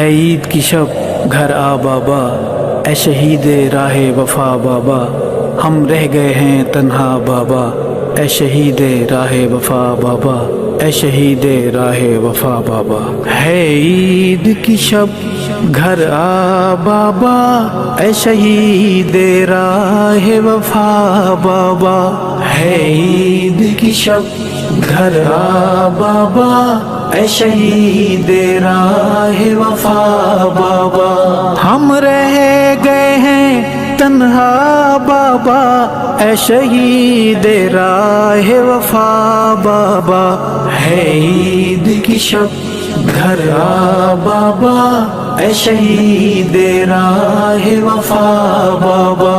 ہے عید کی شب گھر آ بابا، اے شہید راہ وفا بابا، ہم رہ گئے ہیں تنہا بابا، اے شہید راہ وفا بابا، اے شہید راہ وفا بابا۔ ہے عید کی شب گھر آ بابا، اے شہید راہ وفا بابا، ہے عید کی شب گھر آ بابا، اے شہید راہ وفا بابا۔ ہم رہ گئے ہیں تنہا بابا، اے شہید راہ وفا بابا، ہے عید کی شب گھر آ بابا، اے شہید راہ وفا بابا۔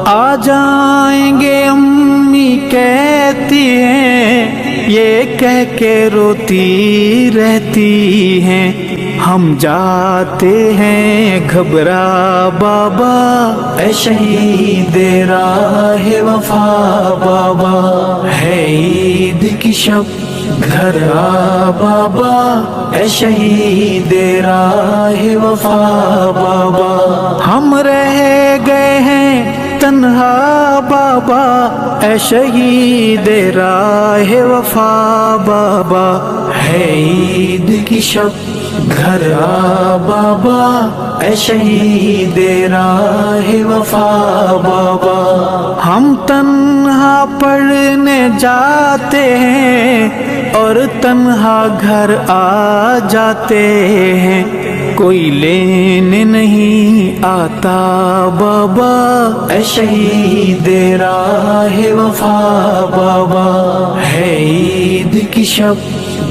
آ جائیں گے امی کہتی ہیں، یہ کہہ کے روتی رہتی ہیں، ہم جاتے ہیں گھبرا بابا، اے شہید راہ وفا بابا۔ ہے عید کی شب گھر آ بابا، اے شہید راہ وفا بابا۔ ہم رہ گئے ہیں تنہا بابا، اے شہید راہ وفا بابا، ہے عید کی شب گھر آ بابا، اے شہید راہ وفا بابا۔ ہم تنہا پڑھنے جاتے ہیں اور تنہا گھر آ جاتے ہیں، کوئی لینے نہیں آتا بابا، اے شہید راہ وفا بابا۔ ہے عید کی شب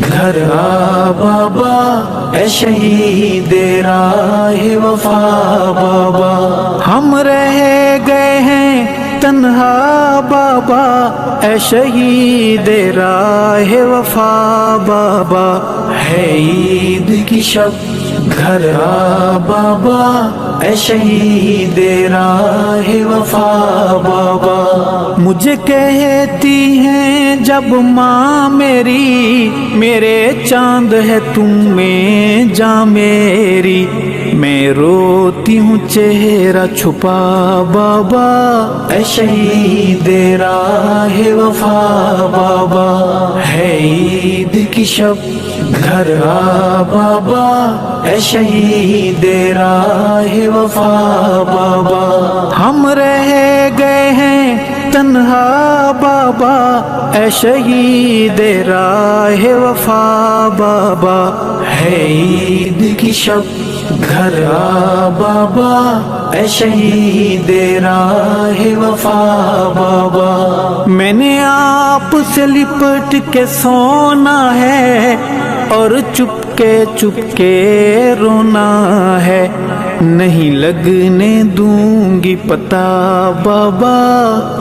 گھر آ بابا، اے شہید راہ وفا بابا۔ ہم رہ گئے ہیں تنہا بابا، اے شہید راہ وفا بابا، ہے عید کی شب گھر آ بابا، اے شہید راہ وفا بابا۔ مجھے کہتی ہیں جب ماں میری، میرے چاند ہے تم میں جاں میری، میں روتی ہوں چہرہ چھپا بابا، اے شہید راہ وفا بابا۔ ہے عید کی شب گھر آ بابا، اے شہید راہ وفا بابا۔ ہم رہ گئے ہیں تنہا بابا، اے شہید راہ وفا بابا، ہے عید کی شب گھر آ بابا، اے شہید راہ وفا بابا۔ میں نے آپ سے لپٹ کے سونا ہے اور چپ کے رونا ہے، نہیں لگنے دوں گی پتہ بابا،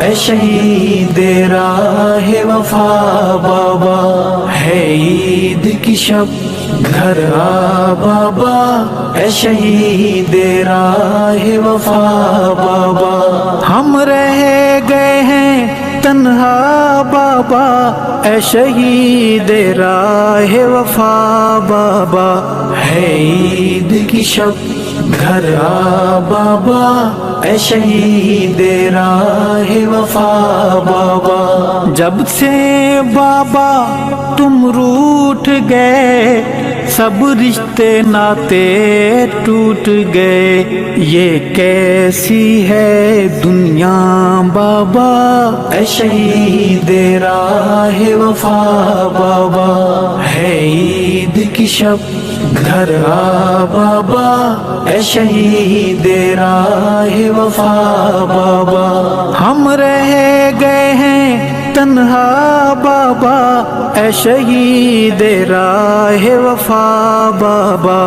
اے شہید راہ وفا بابا۔ ہے عید کی شب گھر آ بابا، اے شہید راہ وفا بابا۔ ہم رہ گئے ہیں تنہا بابا، اے شہید راہ وفا بابا، ہے عید کی شب گھر آ بابا، اے شہید راہ وفا بابا۔ جب سے بابا تم روٹھ گئے، سب رشتے ناتے ٹوٹ گئے، یہ کیسی ہے دنیا بابا، اے شہید راہ وفا بابا۔ ہے عید کی شب گھر آ بابا، اے شہید راہ وفا بابا۔ ہم رہ گئے ہیں تنہا بابا، اے شہید راہ وفا بابا،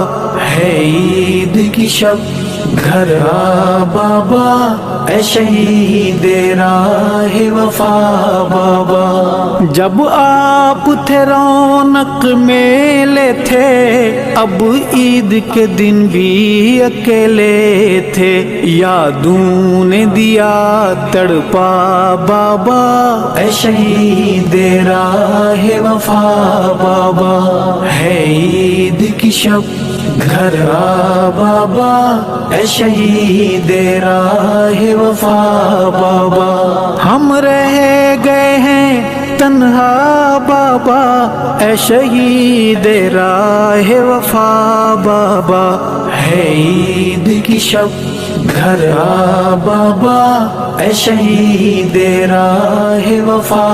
ہے عید کی شب گھر آ بابا، اے شہید راہ وفا بابا۔ جب آپ تھے رونق میلے تھے، اب عید کے دن بھی اکیلے تھے، یادوں نے دیا تڑپا بابا، اے شہید راہ وفا بابا۔ ہے عید کی شب گھر آ بابا، اے شہید راہ وفا بابا، ہم رہ گئے ہیں تنہا بابا، اے شہید راہ وفا بابا، ہے عید کی شب گھر آ بابا، اے شہید راہ وفا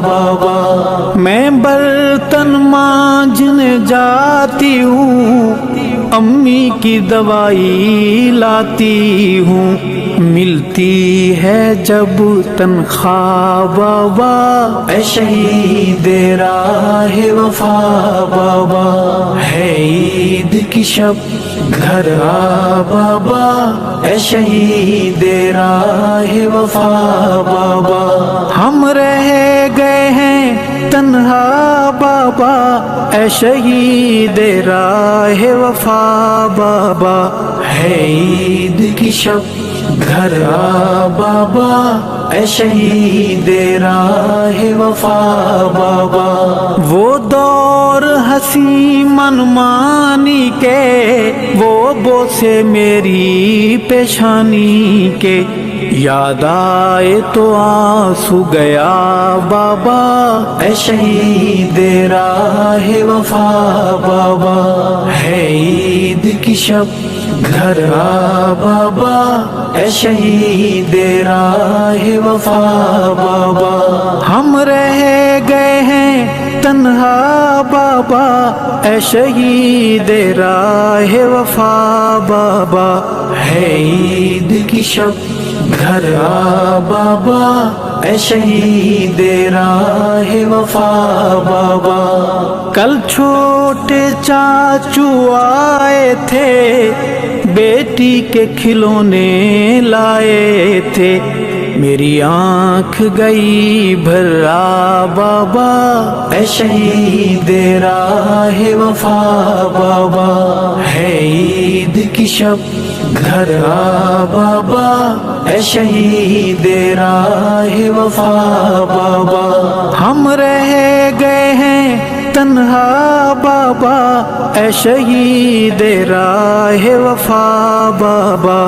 بابا، میں برتن مانجنے جاتی ہوں، امی کی دوائی لاتی ہوں، ملتی ہے جب تنخواہ بابا، اے شہید راہ وفا بابا، ہے عید کی شب گھر آ بابا، اے شہید راہ وفا بابا، ہم رہ گئے ہیں تنہا بابا، اے شہید راہ وفا بابا، ہے عید کی شب گھر آ بابا، اے شہید راہ وفا بابا، وہ دور ہنسی منمانی کے، وہ بوسے میری پیشانی کے، یاد آئے تو آنسو گیا بابا، اے شہید راہ وفا بابا، ہے عید کی شب گھر آ بابا، اے شہید راہ وفا بابا، ہم رہ گئے ہیں تنہا بابا، اے شہید راہ وفا بابا، ہے عید کی شب گھر آ بابا، اے شہید راہ وفا بابا، کل چھوٹے چاچو آئے تھے، بیٹی کے کھلونے لائے تھے، میری آنکھ گئی بھرا بابا، اے شہید راہ وفا بابا، ہے عید کی شب گھر آ بابا، اے شہید راہ وفا بابا، ہم رہ گئے ہیں تنہا بابا، اے شہید راہ وفا بابا،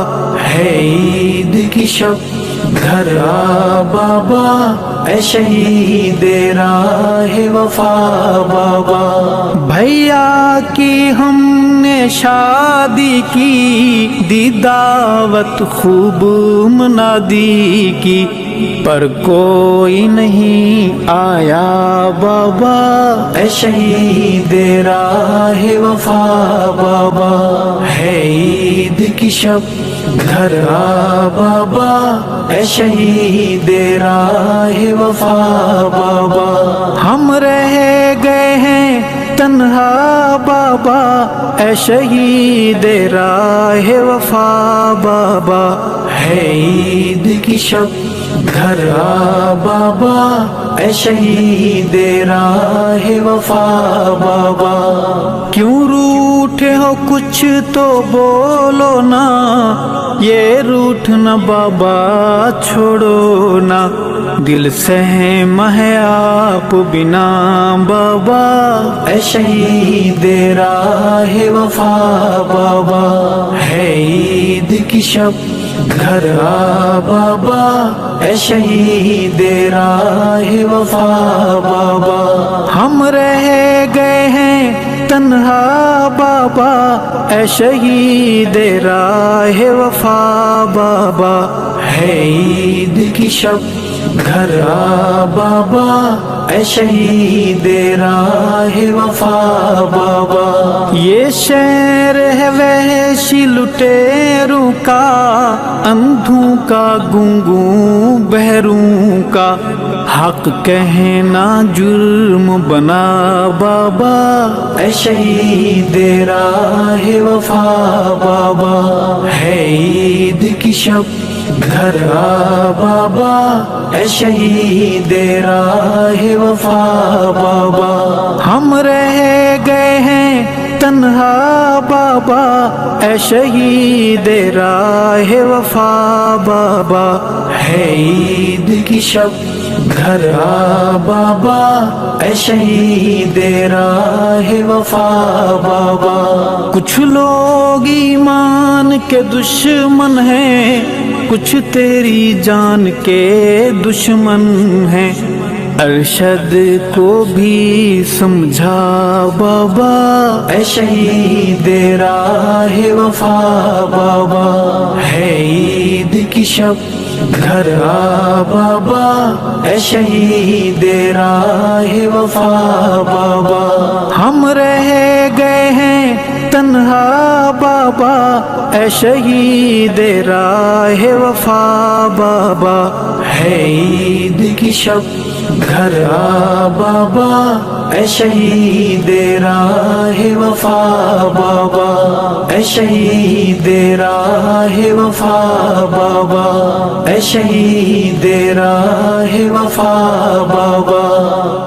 ہے عید کی شب گھر آ بابا، اے شہید راہ وفا بابا، بھیا کی ہم نے شادی کی، دی دعوت خوب منادی کی، پر کوئی نہیں آیا بابا، اے شہید راہ وفا بابا، ہے عید کی شب گھر آ بابا، اے شہید راہ وفا بابا، ہم رہ گئے ہیں تنہا بابا، اے شہید راہ وفا بابا، ہے عید کی شب گھر آ بابا، اے شہید راہ وفا بابا، کیوں روٹھے ہو کچھ تو بولو نا، یہ روٹھنا بابا چھوڑو نا، دل سہم ہے آپ بنا بابا، اے شہید راہ وفا بابا، ہے عید کی شب گھر آ بابا، اے شہید راہ وفا بابا، ہم رہ گئے ہیں تنہا بابا، اے شہید راہ وفا بابا، ہے عید کی شب گھر آ بابا، اے شہید راہ وفا بابا، یہ شہر ہے وحشی لٹیروں کا، اندھوں کا گنگوں بہروں کا، حق کہنا جرم بنا بابا، اے شہید راہ وفا بابا، ہے عید کی شب گھر آ بابا، اے شہید راہ وفا بابا، ہم رہ گئے ہیں تنہا بابا، اے شہید راہ وفا بابا، ہے عید کی شب گھر آ بابا، اے شہید راہ وفا بابا۔ کچھ لوگ ایمان کے دشمن ہیں، کچھ تیری جان کے دشمن ہیں، ارشد کو بھی سمجھا بابا، اے شہید راہ وفا بابا۔ ہے عید کی شب گھر آ بابا، اے شہید راہ وفا بابا۔ ہم رہ گئے ہیں تنہا بابا، اے شہید راہ وفا بابا۔ ہے عید کی شب گھر آ بابا، اے شہید راہ وفا بابا، اے شہید راہ وفا بابا، اے شہید راہ وفا بابا۔